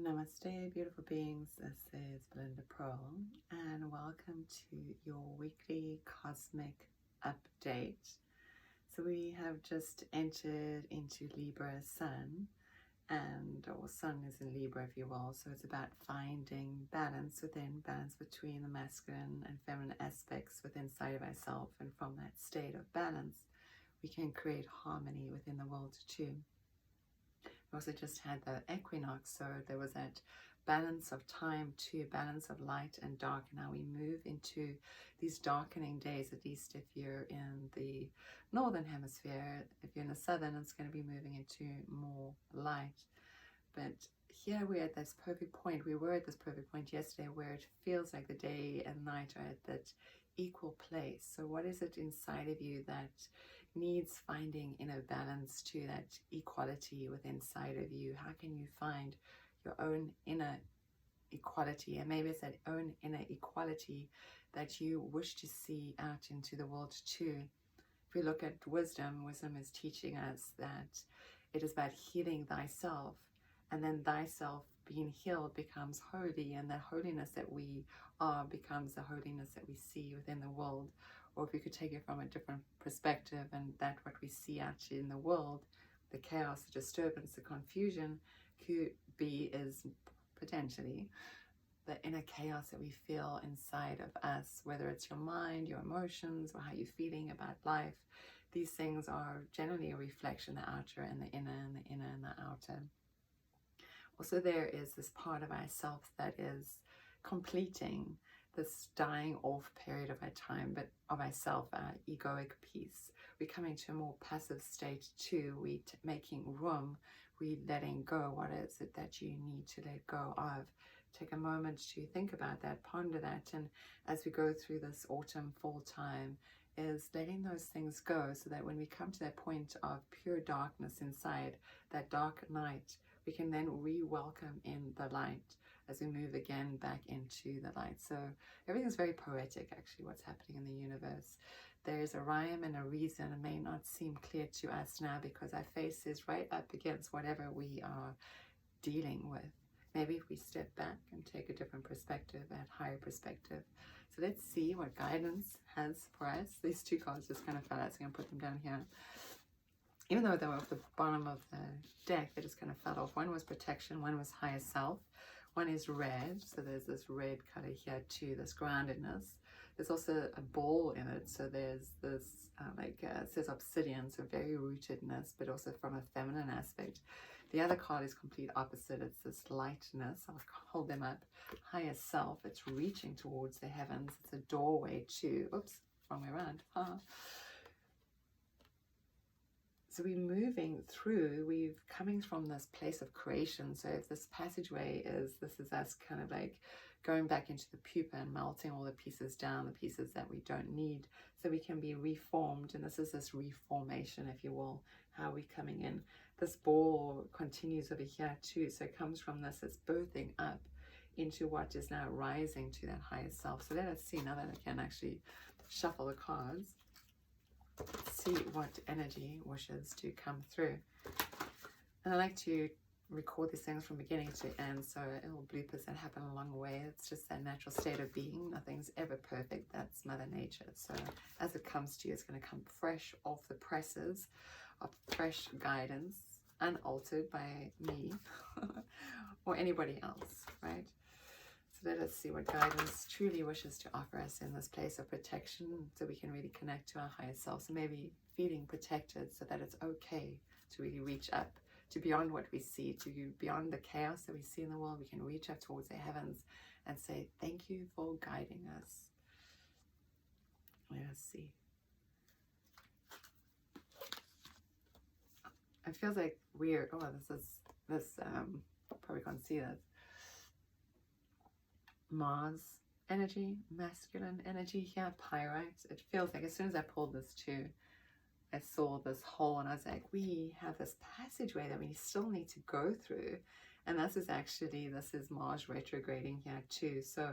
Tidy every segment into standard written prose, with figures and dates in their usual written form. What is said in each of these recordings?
Namaste, beautiful beings. This is Belinda Pearl, and welcome to your weekly cosmic update. So we have just entered into Libra Sun, or Sun is in Libra, if you will. So it's about finding balance between the masculine and feminine aspects within inside of ourselves, and from that state of balance, we can create harmony within the world too. We also just had the equinox, so there was that balance of time to balance of light and dark. Now we move into these darkening days, at least if you're in the northern hemisphere. If you're in the southern, it's going to be moving into more light. But here we're at this perfect point. We were at this perfect point yesterday where it feels like the day and night are at that equal place. So what is it inside of you that needs finding inner balance to that equality within inside of you? How can you find your own inner equality? And maybe it's that own inner equality that you wish to see out into the world too. If we look at wisdom is teaching us that it is about healing thyself, and then thyself being healed becomes holy, and the holiness that we are becomes the holiness that we see within the world. Or if we could take it from a different perspective, and that what we see actually in the world, the chaos, the disturbance, the confusion, could be is potentially the inner chaos that we feel inside of us, whether it's your mind, your emotions, or how you're feeling about life. These things are generally a reflection, the outer and the inner, and the inner and the outer. Also, there is this part of ourself that is completing this dying off period of our time, but of ourself, our egoic piece. We're coming to a more passive state too. We're making room. We're letting go. What is it that you need to let go of? Take a moment to think about that, ponder that, and as we go through this autumn, fall time, is letting those things go, so that when we come to that point of pure darkness inside, that dark night, we can then re-welcome in the light as we move again back into the light. So everything's very poetic, actually, what's happening in the universe. There's a rhyme and a reason. It may not seem clear to us now because our face is right up against whatever we are dealing with. Maybe if we step back and take a different perspective, that higher perspective. So let's see what guidance has for us. These two cards just kind of fell out, so I'm going to put them down here. Even though they were off the bottom of the deck, they just kind of fell off. One was protection, one was higher self. One is red, so there's this red color here too, this groundedness. There's also a ball in it, so there's this, it says obsidian, so very rootedness, but also from a feminine aspect. The other card is complete opposite. It's this lightness. I'll hold them up. Higher self, it's reaching towards the heavens. It's a doorway too. Oops, wrong way around. So we're moving through, we're coming from this place of creation. So if this passageway this is us kind of like going back into the pupa and melting all the pieces down, the pieces that we don't need, so we can be reformed. And this is this reformation, if you will, how we're coming in. This ball continues over here too. So it comes from this, it's birthing up into what is now rising to that higher self. So let us see, now that I can actually shuffle the cards, see what energy wishes to come through. And I like to record these things from beginning to end, so little bloopers that happen along the way. It's just that natural state of being. Nothing's ever perfect. That's Mother Nature. So as it comes to you, it's going to come fresh off the presses of fresh guidance, unaltered by me or anybody else, right? So let us see what guidance truly wishes to offer us in this place of protection, so we can really connect to our higher self. So maybe feeling protected, so that it's okay to really reach up to beyond what we see, to beyond the chaos that we see in the world. We can reach up towards the heavens and say, thank you for guiding us. Let us see. It feels like weird. Oh, this probably can't see this. Mars energy, masculine energy here, pyrite. It feels like as soon as I pulled this too, I saw this hole, and I was like, we have this passageway that we still need to go through. And this is Mars retrograding here too. So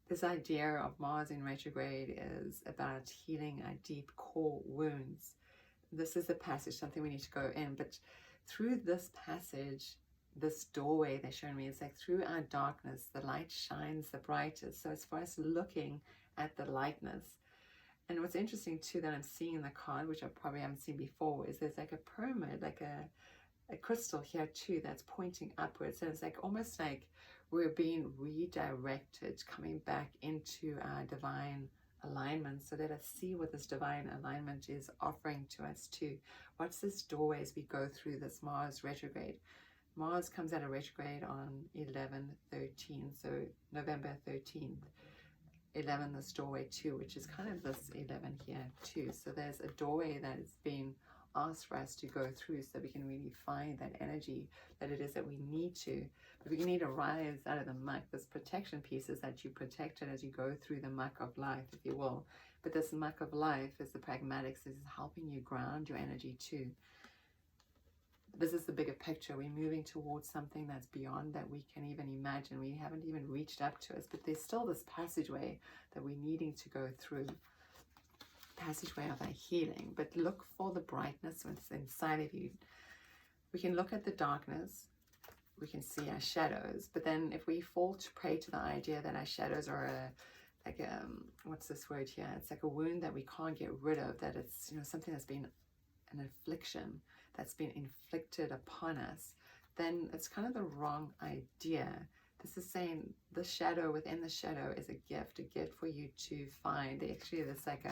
this idea of Mars in retrograde is about healing our deep core wounds. This is the passage, something we need to go in. But through this passage, this doorway they're showing me. It's like through our darkness, the light shines the brightest. So it's for us looking at the lightness. And what's interesting too that I'm seeing in the card, which I probably haven't seen before, is there's like a pyramid, like a crystal here too that's pointing upwards. And it's like almost like we're being redirected, coming back into our divine alignment. So let us see what this divine alignment is offering to us too. What's this doorway as we go through this Mars retrograde? Mars comes out of retrograde on 11/13, so November 13th. 11, this doorway too, which is kind of this 11 here too. So there's a doorway that is being asked for us to go through so we can really find that energy that it is that we need to. But we need to rise out of the muck. This protection piece is that you protect it as you go through the muck of life, if you will. But this muck of life is the pragmatics, is helping you ground your energy too. This is the bigger picture. We're moving towards something that's beyond that we can even imagine. We haven't even reached up to us, but there's still this passageway that we're needing to go through. Passageway of our healing. But look for the brightness that's inside of you. We can look at the darkness. We can see our shadows. But then if we fall to prey to the idea that our shadows are what's this word here? It's like a wound that we can't get rid of, that it's, you know, something that's been an affliction that's been inflicted upon us, then it's kind of the wrong idea. This is saying the shadow within the shadow is a gift for you to find. Actually, there's like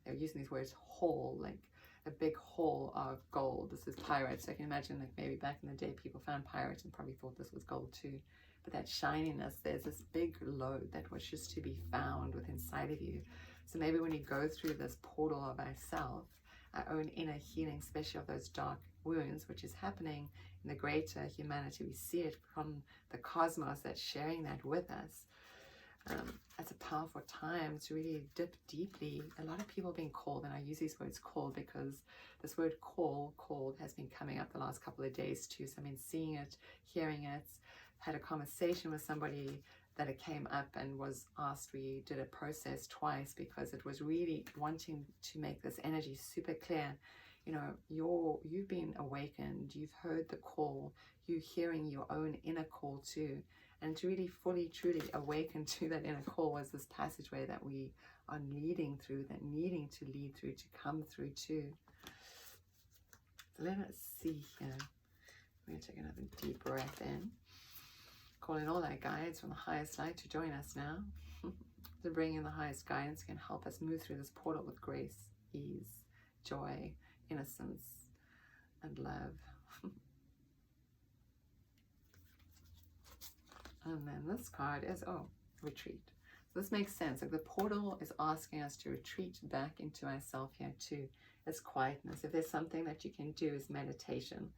they're using these words, haul, like a big haul of gold. This is pyrite. So I can imagine like maybe back in the day people found pyrite and probably thought this was gold too. But that shininess, there's this big load that was just to be found within inside of you. So maybe when you go through this portal of ourself, our own inner healing, especially of those dark wounds, which is happening in the greater humanity. We see it from the cosmos that's sharing that with us. It's a powerful time to really dip deeply. A lot of people are being called, and I use these words called because this word called has been coming up the last couple of days too. So I've been seeing it, hearing it, had a conversation with somebody that it came up and was asked. We did a process twice because it was really wanting to make this energy super clear. You know, you've been awakened, you've heard the call, you're hearing your own inner call too. And to really fully, truly awaken to that inner call was this passageway that we are leading through, that needing to lead through, to come through too. So let us see here. I'm going to take another deep breath in. Calling all our guides from the highest light to join us now. To bring in the highest guidance can help us move through this portal with grace, ease, joy, innocence, and love. And then this card is, retreat. So this makes sense. Like the portal is asking us to retreat back into ourselves here too. It's quietness. If there's something that you can do, is meditation.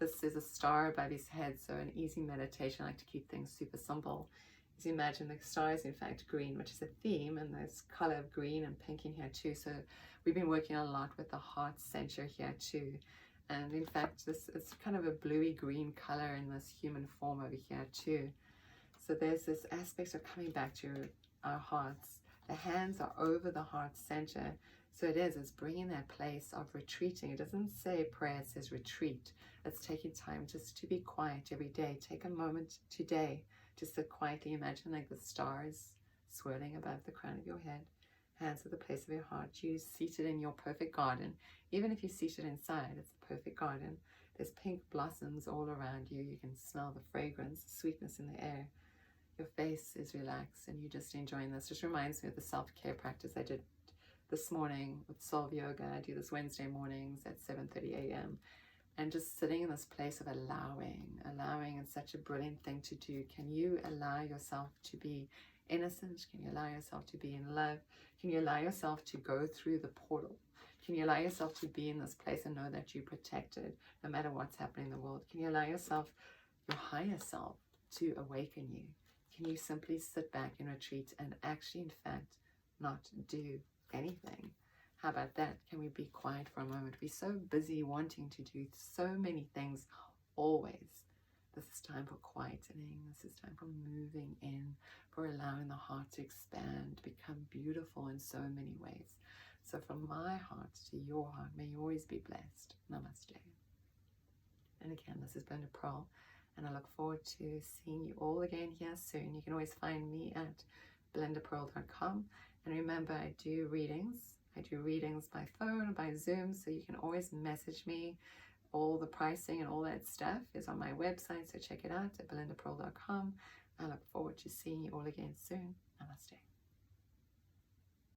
This is a star above his head, so an easy meditation. I like to keep things super simple. As you imagine, the star is in fact green, which is a theme, and there's color of green and pink in here too. So we've been working a lot with the heart center here too. And in fact, this is kind of a bluey green color in this human form over here too. So there's this aspect of coming back to our hearts. The hands are over the heart center. So it's bringing that place of retreating. It doesn't say prayer, it says retreat. It's taking time just to be quiet every day. Take a moment today to sit quietly. Imagine like the stars swirling above the crown of your head. Hands at the place of your heart. You seated in your perfect garden. Even if you're seated inside, it's a perfect garden. There's pink blossoms all around you. You can smell the fragrance, the sweetness in the air. Your face is relaxed and you're just enjoying this. Just reminds me of the self-care practice I did this morning with Solve Yoga. I do this Wednesday mornings at 7:30 a.m. And just sitting in this place of allowing is such a brilliant thing to do. Can you allow yourself to be innocent? Can you allow yourself to be in love? Can you allow yourself to go through the portal? Can you allow yourself to be in this place and know that you're protected no matter what's happening in the world? Can you allow yourself, your higher self, to awaken you? Can you simply sit back and retreat and actually, in fact, not do anything? How about that? Can we be quiet for a moment? We're so busy wanting to do so many things always. This is time for quietening. This is time for moving in, for allowing the heart to expand, become beautiful in so many ways. So from my heart to your heart, may you always be blessed. Namaste. And again, this is Brenda Pearl, and I look forward to seeing you all again here soon. You can always find me at belindapearl.com, and remember, I do readings by phone or by Zoom, so you can always message me. All the pricing and all that stuff is on my website, so check it out at belindapearl.com. I look forward to seeing you all again soon. Namaste.